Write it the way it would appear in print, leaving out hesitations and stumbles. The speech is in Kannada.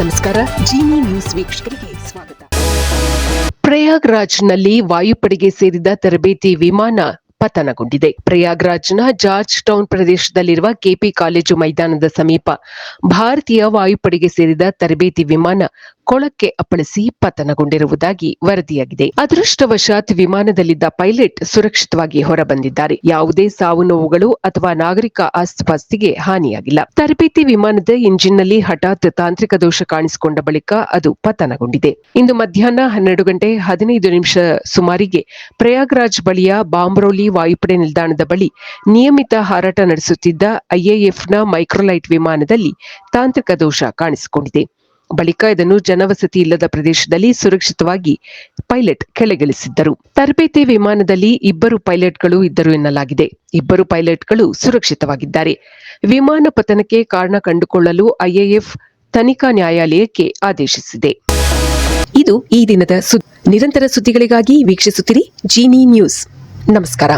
ನಮಸ್ಕಾರ, ಜೀನಿ ನ್ಯೂಸ್ ವೀಕ್ಷಕರಿಗೆ ಸ್ವಾಗತ. ಪ್ರಯಾಗ್ರಾಜ್ನಲ್ಲಿ ವಾಯುಪಡೆಗೆ ಸೇರಿದ ತರಬೇತಿ ವಿಮಾನ ಪತನಗೊಂಡಿದೆ. ಪ್ರಯಾಗ್ರಾಜ್ನ ಜಾರ್ಜ್ ಟೌನ್ ಪ್ರದೇಶದಲ್ಲಿರುವ ಕೆಪಿ ಕಾಲೇಜು ಮೈದಾನದ ಸಮೀಪ ಭಾರತೀಯ ವಾಯುಪಡೆಗೆ ಸೇರಿದ ತರಬೇತಿ ವಿಮಾನ ಕೊಳಕ್ಕೆ ಅಪ್ಪಳಿಸಿ ಪತನಗೊಂಡಿರುವುದಾಗಿ ವರದಿಯಾಗಿದೆ. ಅದೃಷ್ಟವಶಾತ್ ವಿಮಾನದಲ್ಲಿದ್ದ ಪೈಲಟ್ ಸುರಕ್ಷಿತವಾಗಿ ಹೊರಬಂದಿದ್ದಾರೆ. ಯಾವುದೇ ಸಾವು ನೋವುಗಳು ಅಥವಾ ನಾಗರಿಕ ಆಸ್ತಿಪಾಸ್ತಿಗೆ ಹಾನಿಯಾಗಿಲ್ಲ. ತರಬೇತಿ ವಿಮಾನದ ಇಂಜಿನ್ನಲ್ಲಿ ಹಠಾತ್ ತಾಂತ್ರಿಕ ದೋಷ ಕಾಣಿಸಿಕೊಂಡ ಬಳಿಕ ಅದು ಪತನಗೊಂಡಿದೆ. ಇಂದು ಮಧ್ಯಾಹ್ನ 12:15 ಸುಮಾರಿಗೆ ಪ್ರಯಾಗ್ರಾಜ್ ಬಳಿಯ ಬಾಂಬ್ರೋಲಿ ವಾಯುಪಡೆ ನಿಲ್ದಾಣದ ಬಳಿ ನಿಯಮಿತ ಹಾರಾಟ ನಡೆಸುತ್ತಿದ್ದ ಐಎಎಫ್ನ ಮೈಕ್ರೋಲೈಟ್ ವಿಮಾನದಲ್ಲಿ ತಾಂತ್ರಿಕ ದೋಷ ಕಾಣಿಸಿಕೊಂಡಿದೆ. ಬಳಿಕ ಇದನ್ನು ಜನವಸತಿ ಇಲ್ಲದ ಪ್ರದೇಶದಲ್ಲಿ ಸುರಕ್ಷಿತವಾಗಿ ಪೈಲಟ್ ಕೆಳಗಿಳಿಸಿದ್ದರು. ತರಬೇತಿ ವಿಮಾನದಲ್ಲಿ 2 ಪೈಲಟ್ಗಳು ಇದ್ದರು ಎನ್ನಲಾಗಿದೆ. 2 ಪೈಲಟ್ಗಳು ಸುರಕ್ಷಿತವಾಗಿದ್ದಾರೆ. ವಿಮಾನ ಪತನಕ್ಕೆ ಕಾರಣ ಕಂಡುಕೊಳ್ಳಲು ಐಎಎಫ್ ತನಿಖಾ ನ್ಯಾಯಾಲಯಕ್ಕೆ ಆದೇಶಿಸಿದೆ. ಇದು ಈ ದಿನದ ನಿರಂತರ ಸುದ್ದಿಗಳಿಗಾಗಿ ವೀಕ್ಷಿಸುತ್ತಿರಿ ಜೀನಿ ನ್ಯೂಸ್. ನಮಸ್ಕಾರ.